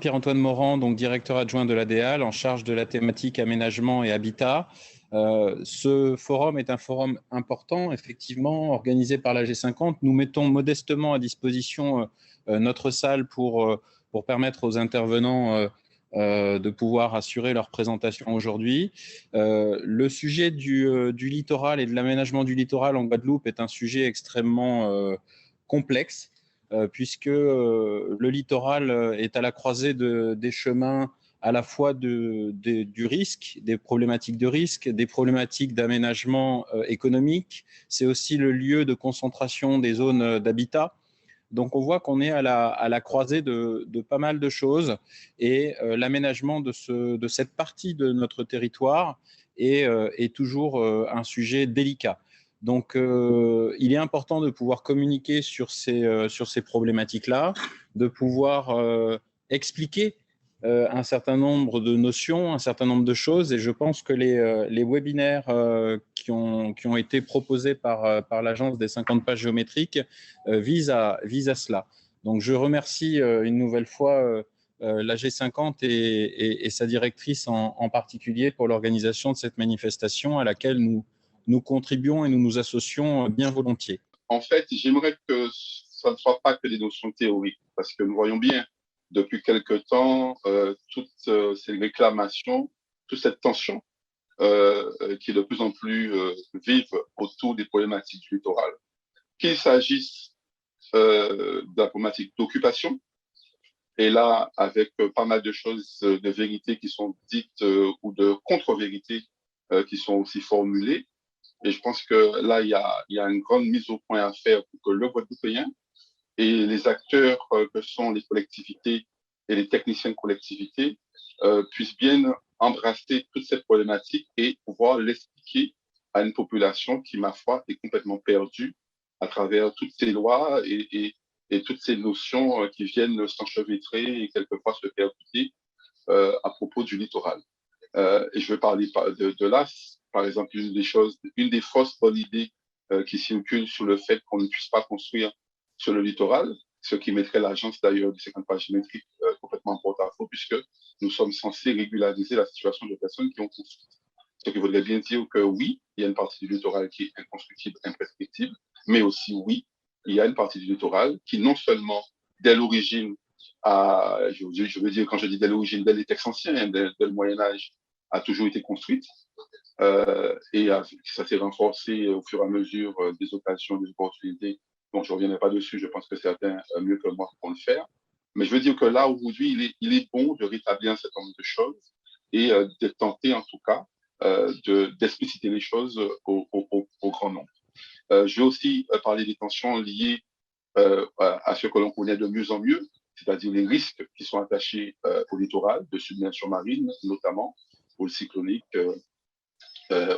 Pierre-Antoine Morand, donc directeur adjoint de l'ADEAL, en charge de la thématique aménagement et habitat. Ce forum est un forum important, effectivement, organisé par la G50. Nous mettons modestement à disposition notre salle pour permettre aux intervenants de pouvoir assurer leur présentation aujourd'hui. Le sujet du littoral et de l'aménagement du littoral en Guadeloupe est un sujet extrêmement complexe, puisque le littoral est à la croisée des chemins à la fois du risque, des problématiques de risque, des problématiques d'aménagement économique. C'est aussi le lieu de concentration des zones d'habitat. Donc, on voit qu'on est à la croisée de pas mal de choses et l'aménagement de cette partie de notre territoire est toujours un sujet délicat. Donc, il est important de pouvoir communiquer sur ces problématiques-là, de pouvoir expliquer un certain nombre de notions, un certain nombre de choses. Et je pense que les webinaires qui ont été proposés par l'agence des 50 pages géométriques visent à cela. Donc, je remercie une nouvelle fois la G50 et sa directrice en particulier pour l'organisation de cette manifestation à laquelle nous contribuons et nous nous associons bien volontiers. En fait, j'aimerais que ça ne soit pas que des notions théoriques, parce que nous voyons bien depuis quelque temps toutes ces réclamations, toute cette tension qui est de plus en plus vive autour des problématiques du littoral. Qu'il s'agisse de la problématique d'occupation, et là, avec pas mal de choses de vérité qui sont dites ou de contre-vérités qui sont aussi formulées. Et je pense que là, il y a une grande mise au point à faire pour que le Guadeloupéen et les acteurs que sont les collectivités et les techniciens de collectivités puissent bien embrasser toute cette problématique et pouvoir l'expliquer à une population qui, ma foi, est complètement perdue à travers toutes ces lois et toutes ces notions qui viennent s'enchevêtrer et quelquefois se percuter à propos du littoral. Et je veux parler de là, par exemple, une des fausses bonnes idées qui circulent sur le fait qu'on ne puisse pas construire sur le littoral, ce qui mettrait l'agence d'ailleurs de 50 pages géométriques complètement en porte-à-faux, puisque nous sommes censés régulariser la situation de personnes qui ont construit. Ce qui voudrait bien dire que oui, il y a une partie du littoral qui est inconstructible, imprescriptible, mais aussi oui, il y a une partie du littoral qui non seulement dès l'origine, je veux dire quand je dis dès l'origine, dès les textes anciens, dès le Moyen-Âge, a toujours été construite et ça s'est renforcé au fur et à mesure des occasions, des opportunités. Donc, je ne reviendrai pas dessus, je pense que certains mieux que moi pourront le faire. Mais je veux dire que là, aujourd'hui, il est bon de rétablir un certain nombre de choses et de tenter, en tout cas, d'expliciter les choses au grand nombre. Je vais aussi parler des tensions liées à ce que l'on connaît de mieux en mieux, c'est-à-dire les risques qui sont attachés au littoral, de submersion marine notamment, au cyclonique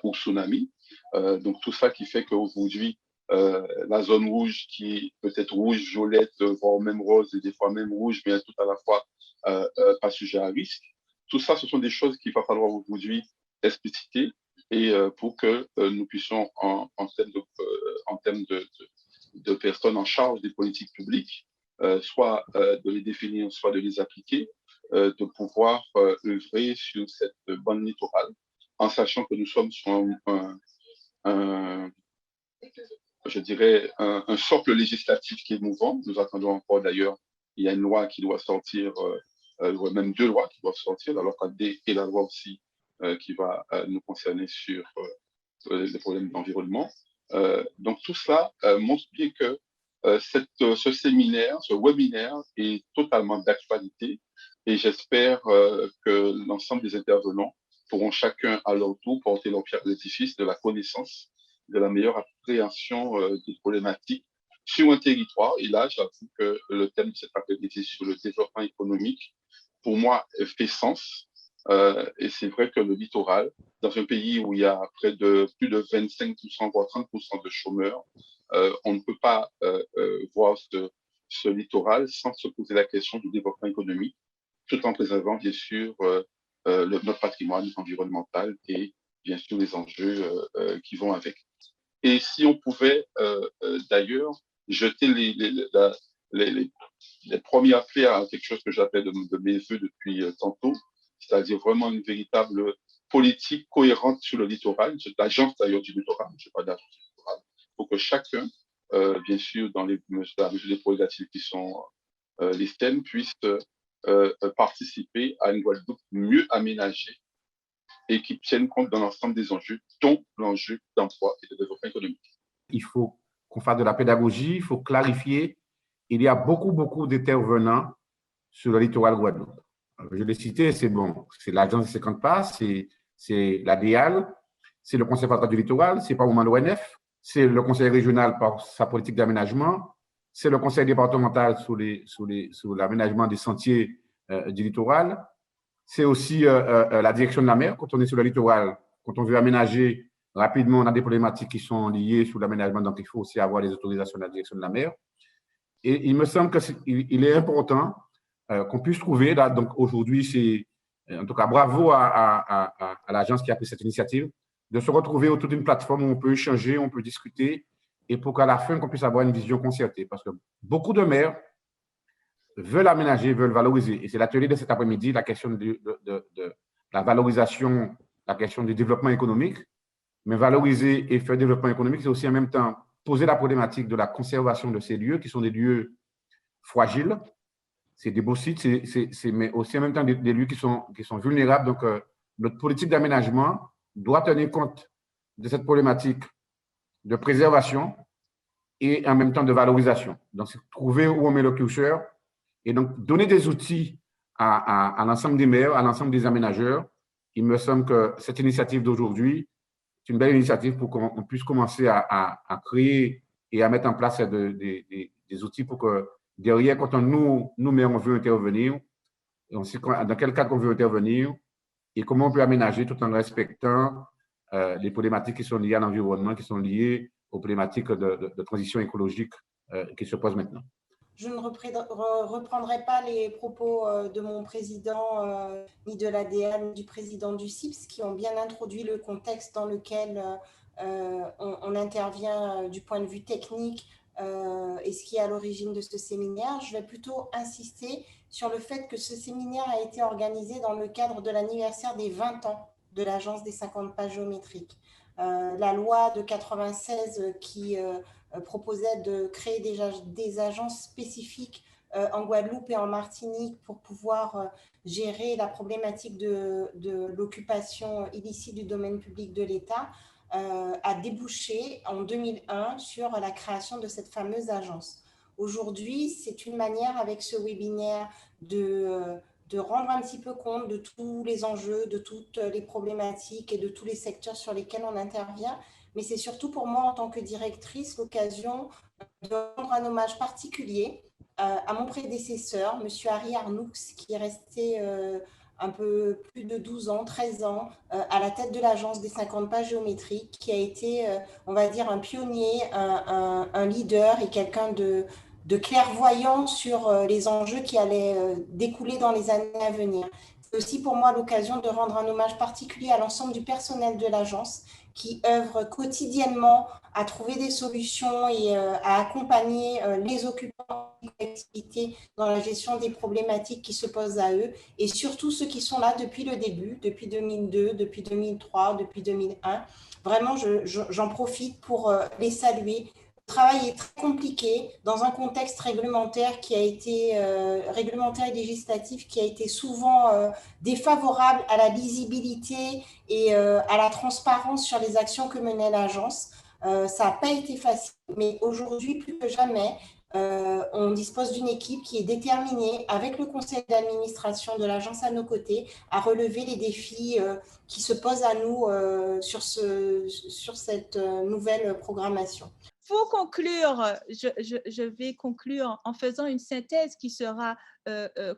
ou tsunami. Donc tout ça qui fait qu'aujourd'hui, la zone rouge qui est peut-être rouge, violette, voire même rose et des fois même rouge, mais tout à la fois pas sujet à risque. Tout ça, ce sont des choses qu'il va falloir aujourd'hui expliciter et pour que nous puissions, en termes de personnes en charge des politiques publiques, soit de les définir, soit de les appliquer, de pouvoir œuvrer sur cette bande littorale, en sachant que nous sommes sur je dirais, un socle législatif qui est mouvant. Nous attendons encore d'ailleurs, il y a une loi qui doit sortir, même deux lois qui doivent sortir, la loi 4D et la loi aussi qui va nous concerner sur les problèmes d'environnement. Donc tout ça montre bien que ce séminaire, ce webinaire est totalement d'actualité et j'espère que l'ensemble des intervenants pourront chacun à leur tour porter leur pierre à l'édifice de la connaissance, de la meilleure appréhension des problématiques sur un territoire. Et là, j'avoue que le thème de cette après-midi sur le développement économique, pour moi, fait sens. Et c'est vrai que le littoral, dans un pays où il y a plus de 25%, voire 30% de chômeurs, on ne peut pas voir ce littoral sans se poser la question du développement économique, tout en préservant, bien sûr, notre patrimoine environnemental et, bien sûr, les enjeux qui vont avec. Et si on pouvait, d'ailleurs, jeter les premiers appelés à quelque chose que j'appelle de mes voeux depuis tantôt, c'est-à-dire vraiment une véritable politique cohérente sur le littoral. C'est l'agence d'ailleurs du littoral, je ne sais pas d'agence du littoral. Il faut que chacun, bien sûr, dans les mesures des prérogatives qui sont les STEM, puisse participer à une Guadeloupe mieux aménagée et qui tienne compte de l'ensemble des enjeux, dont l'enjeu d'emploi et de développement économique. Il faut qu'on fasse de la pédagogie, il faut clarifier. Il y a beaucoup d'intervenants sur le littoral Guadeloupe. Je l'ai cité, c'est bon, c'est l'agence des 50 pas, c'est la DIAL, c'est le conservatoire du littoral, c'est pas l'ONF, c'est le conseil régional par sa politique d'aménagement, c'est le conseil départemental sur l'aménagement des sentiers du littoral, c'est aussi la direction de la mer. Quand on est sur le littoral, quand on veut aménager rapidement, on a des problématiques qui sont liées sur l'aménagement, donc il faut aussi avoir les autorisations de la direction de la mer. Et il me semble qu'il est important qu'on puisse trouver, là, donc aujourd'hui, c'est, en tout cas, bravo à l'agence qui a pris cette initiative, de se retrouver autour d'une plateforme où on peut échanger, on peut discuter, et pour qu'à la fin, qu'on puisse avoir une vision concertée. Parce que beaucoup de maires veulent aménager, veulent valoriser. Et c'est l'atelier de cet après-midi, la question de la valorisation, la question du développement économique. Mais valoriser et faire développement économique, c'est aussi en même temps poser la problématique de la conservation de ces lieux qui sont des lieux fragiles. C'est des beaux sites, mais aussi en même temps des lieux qui sont vulnérables. Donc, notre politique d'aménagement doit tenir compte de cette problématique de préservation et en même temps de valorisation. Donc, c'est trouver où on met le curseur et donc donner des outils à l'ensemble des maires, à l'ensemble des aménageurs. Il me semble que cette initiative d'aujourd'hui, c'est une belle initiative pour qu'on puisse commencer à créer et à mettre en place des outils pour que derrière, quand nous, maires, on veut intervenir, et on sait dans quel cadre on veut intervenir et comment on peut aménager tout en respectant les problématiques qui sont liées à l'environnement, qui sont liées aux problématiques de transition écologique qui se posent maintenant. Je ne reprendrai pas les propos de mon président, ni de l'ADL, ni du président du CIPS, qui ont bien introduit le contexte dans lequel on intervient du point de vue technique et ce qui est à l'origine de ce séminaire. Je vais plutôt insister sur le fait que ce séminaire a été organisé dans le cadre de l'anniversaire des 20 ans de l'Agence des 50 pas géométriques. La loi de 96 qui proposait de créer des agences spécifiques en Guadeloupe et en Martinique pour pouvoir gérer la problématique de l'occupation illicite du domaine public de l'État, a débouché en 2001 sur la création de cette fameuse agence. Aujourd'hui, c'est une manière avec ce webinaire de rendre un petit peu compte de tous les enjeux, de toutes les problématiques et de tous les secteurs sur lesquels on intervient. Mais c'est surtout pour moi, en tant que directrice, l'occasion de rendre un hommage particulier à mon prédécesseur, M. Harry Arnoux, qui est resté un peu plus de 12 ans, 13 ans, à la tête de l'Agence des 50 pas géométriques, qui a été, on va dire, un pionnier, un leader et quelqu'un de clairvoyant sur les enjeux qui allaient découler dans les années à venir. C'est aussi pour moi l'occasion de rendre un hommage particulier à l'ensemble du personnel de l'agence qui œuvre quotidiennement à trouver des solutions et à accompagner les occupants des collectivités dans la gestion des problématiques qui se posent à eux, et surtout ceux qui sont là depuis le début, depuis 2002, depuis 2003, depuis 2001. Vraiment, j'en profite pour les saluer. Le travail est très compliqué dans un contexte réglementaire qui a été réglementaire et législatif qui a été souvent défavorable à la lisibilité et à la transparence sur les actions que menait l'agence. Ça n'a pas été facile, mais aujourd'hui, plus que jamais, on dispose d'une équipe qui est déterminée, avec le conseil d'administration de l'agence à nos côtés, à relever les défis qui se posent à nous sur cette nouvelle programmation. Pour conclure, je vais conclure en faisant une synthèse qui sera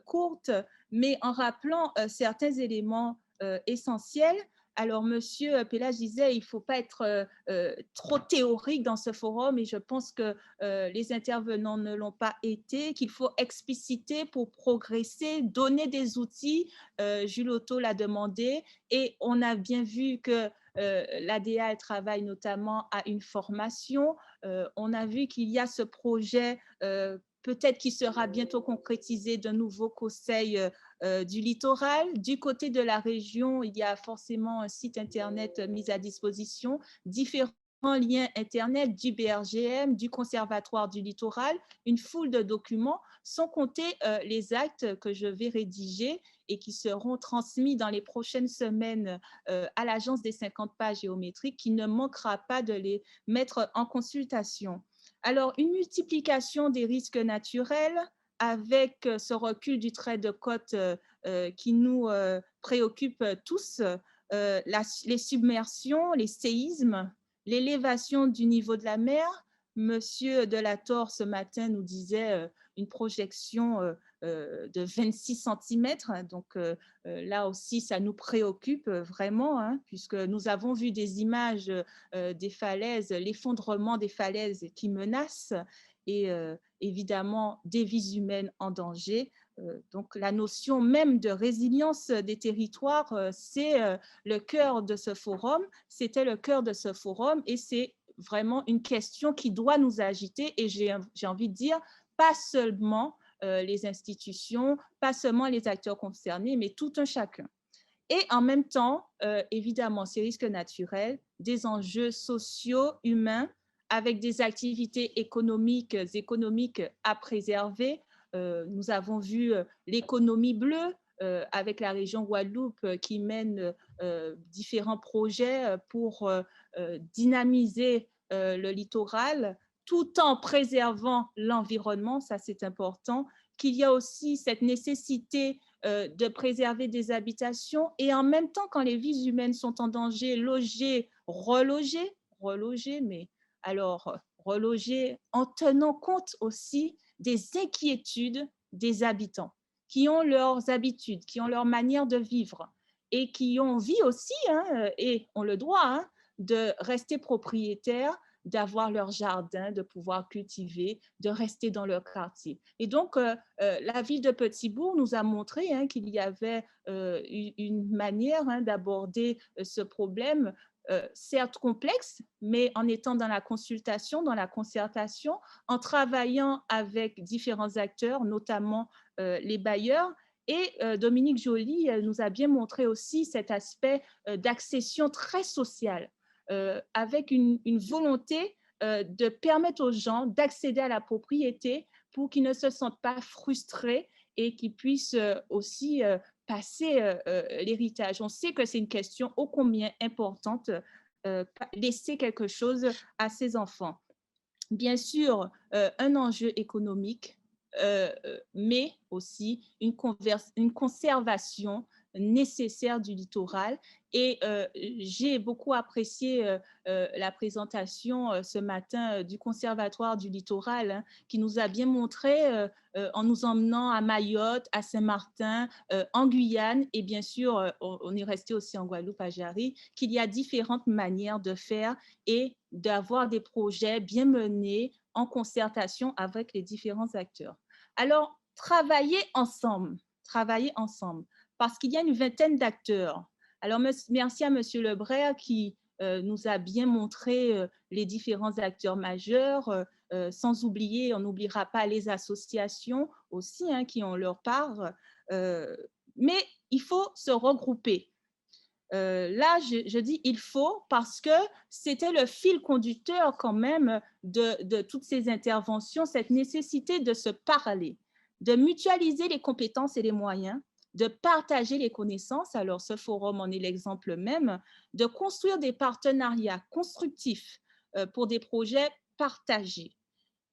courte, mais en rappelant certains éléments essentiels. Alors, Monsieur Pélage disait, il ne faut pas être trop théorique dans ce forum, et je pense que les intervenants ne l'ont pas été, qu'il faut expliciter pour progresser, donner des outils. Jules Otto l'a demandé, et on a bien vu que l'ADA travaille notamment à une formation. On a vu qu'il y a ce projet peut-être qu'il sera bientôt concrétisé d'un nouveau conseil du littoral. Du côté de la région, il y a forcément un site Internet mis à disposition, différents liens Internet du BRGM, du Conservatoire du littoral, une foule de documents, sans compter les actes que je vais rédiger et qui seront transmis dans les prochaines semaines à l'Agence des 50 pas géométriques, qui ne manquera pas de les mettre en consultation. Alors, une multiplication des risques naturels avec ce recul du trait de côte qui nous préoccupe tous, les submersions, les séismes, l'élévation du niveau de la mer. Monsieur Delator, ce matin, nous disait une projection de 26 cm. Donc là aussi, ça nous préoccupe vraiment, hein, puisque nous avons vu des images des falaises, l'effondrement des falaises qui menacent et évidemment des vies humaines en danger. Donc la notion même de résilience des territoires, c'est le cœur de ce forum, c'était le cœur de ce forum et c'est vraiment une question qui doit nous agiter et j'ai envie de dire, pas seulement les institutions, pas seulement les acteurs concernés, mais tout un chacun. Et en même temps, évidemment, ces risques naturels, des enjeux sociaux, humains, avec des activités économiques à préserver. Nous avons vu l'économie bleue avec la région Guadeloupe qui mène différents projets pour dynamiser le littoral tout en préservant l'environnement, ça c'est important, qu'il y a aussi cette nécessité de préserver des habitations et en même temps, quand les vies humaines sont en danger, loger, reloger, mais alors reloger en tenant compte aussi des inquiétudes des habitants qui ont leurs habitudes, qui ont leur manière de vivre et qui ont envie aussi, hein, et ont le droit hein, de rester propriétaires, d'avoir leur jardin, de pouvoir cultiver, de rester dans leur quartier. Et donc, la ville de Petit-Bourg nous a montré hein, qu'il y avait une manière hein, d'aborder ce problème, certes complexe, mais en étant dans la consultation, dans la concertation, en travaillant avec différents acteurs, notamment les bailleurs. Et Dominique Joly nous a bien montré aussi cet aspect d'accession très sociale, avec une volonté de permettre aux gens d'accéder à la propriété pour qu'ils ne se sentent pas frustrés et qu'ils puissent aussi passer l'héritage. On sait que c'est une question ô combien importante, laisser quelque chose à ses enfants. Bien sûr, un enjeu économique, mais aussi une conservation nécessaire du littoral. Et j'ai beaucoup apprécié la présentation ce matin du Conservatoire du littoral hein, qui nous a bien montré en nous emmenant à Mayotte, à Saint-Martin, en Guyane et bien sûr, on est resté aussi en Guadeloupe, à Jarry, qu'il y a différentes manières de faire et d'avoir des projets bien menés en concertation avec les différents acteurs. Alors, travailler ensemble, parce qu'il y a une vingtaine d'acteurs. Alors, merci à M. Lebray qui nous a bien montré les différents acteurs majeurs, sans oublier, on n'oubliera pas les associations aussi hein, qui ont leur part, mais il faut se regrouper. Là, je dis il faut parce que c'était le fil conducteur quand même de toutes ces interventions, cette nécessité de se parler, de mutualiser les compétences et les moyens, de partager les connaissances, alors ce forum en est l'exemple même, de construire des partenariats constructifs pour des projets partagés.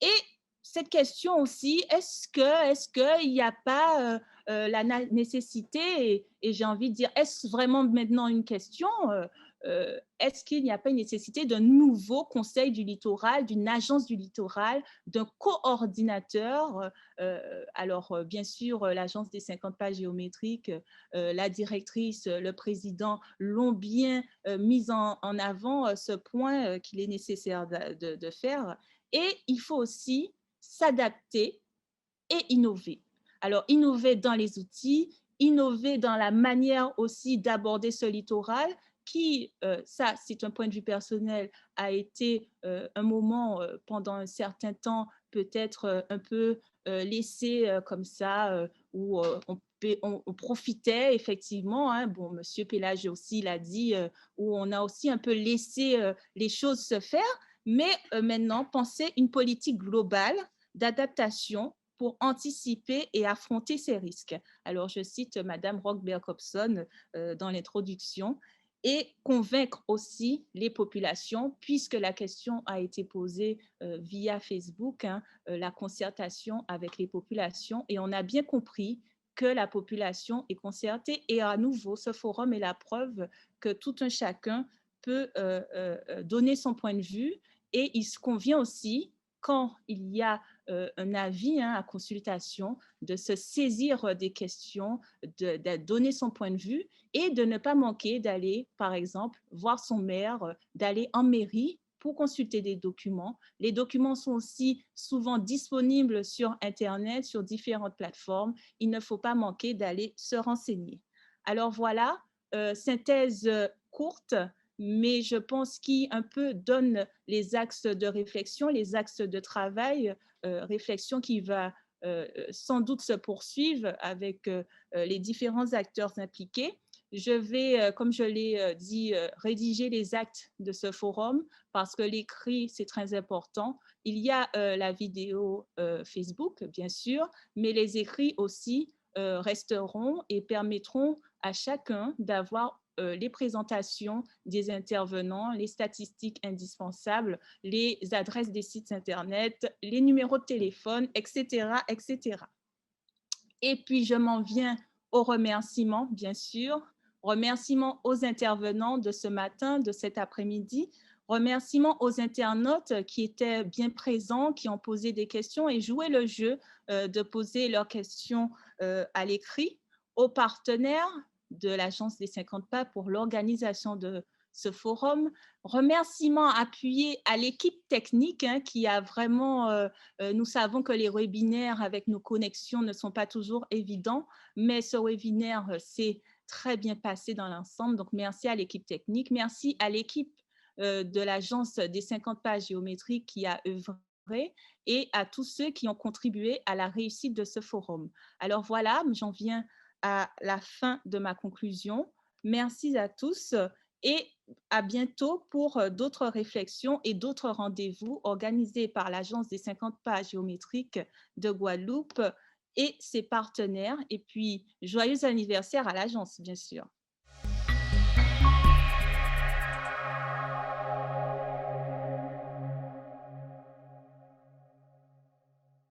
Et cette question aussi, est-ce qu'il n'y a pas la nécessité, et j'ai envie de dire, est-ce vraiment maintenant une question, est-ce qu'il n'y a pas une nécessité d'un nouveau conseil du littoral, d'une agence du littoral, d'un coordinateur, alors bien sûr, l'agence des 50 pas géométriques, la directrice, le président l'ont bien mis en avant ce point qu'il est nécessaire de faire. Et il faut aussi s'adapter et innover. Alors, innover dans les outils, innover dans la manière aussi d'aborder ce littoral qui, ça c'est un point de vue personnel, a été un moment pendant un certain temps peut-être un peu laissé comme ça, où on profitait effectivement, hein, bon, Monsieur Pélage aussi l'a dit, où on a aussi un peu laissé les choses se faire, mais maintenant, penser une politique globale d'adaptation pour anticiper et affronter ces risques. Alors, je cite Madame Rockberg-Hobson dans l'introduction, et convaincre aussi les populations, puisque la question a été posée via Facebook, hein, la concertation avec les populations, et on a bien compris que la population est concertée. Et à nouveau, ce forum est la preuve que tout un chacun peut donner son point de vue, et il se convient aussi, quand il y a un avis, hein, à consultation, de se saisir des questions, de donner son point de vue et de ne pas manquer d'aller, par exemple, voir son maire, d'aller en mairie pour consulter des documents. Les documents sont aussi souvent disponibles sur Internet, sur différentes plateformes. Il ne faut pas manquer d'aller se renseigner. Alors voilà, synthèse courte, mais je pense qui un peu donne les axes de réflexion, les axes de travail, réflexion qui va sans doute se poursuivre avec les différents acteurs impliqués. Je vais, comme je l'ai dit, rédiger les actes de ce forum parce que l'écrit, c'est très important. Il y a la vidéo Facebook, bien sûr, mais les écrits aussi resteront et permettront à chacun d'avoir les présentations des intervenants, les statistiques indispensables, les adresses des sites Internet, les numéros de téléphone, etc., etc. Et puis, je m'en viens aux remerciements, bien sûr. Remerciements aux intervenants de ce matin, de cet après-midi. Remerciements aux internautes qui étaient bien présents, qui ont posé des questions et joué le jeu de poser leurs questions à l'écrit. Aux partenaires de l'Agence des 50 pas pour l'organisation de ce forum. Remerciements appuyés à l'équipe technique, hein, qui a vraiment, nous savons que les webinaires avec nos connexions ne sont pas toujours évidents, mais ce webinaire s'est très bien passé dans l'ensemble. Donc, merci à l'équipe technique. Merci à l'équipe de l'Agence des 50 pas géométriques qui a œuvré et à tous ceux qui ont contribué à la réussite de ce forum. Alors voilà, j'en viens à la fin de ma conclusion. Merci à tous et à bientôt pour d'autres réflexions et d'autres rendez-vous organisés par l'Agence des 50 pas géométriques de Guadeloupe et ses partenaires. Et puis, joyeux anniversaire à l'agence, bien sûr.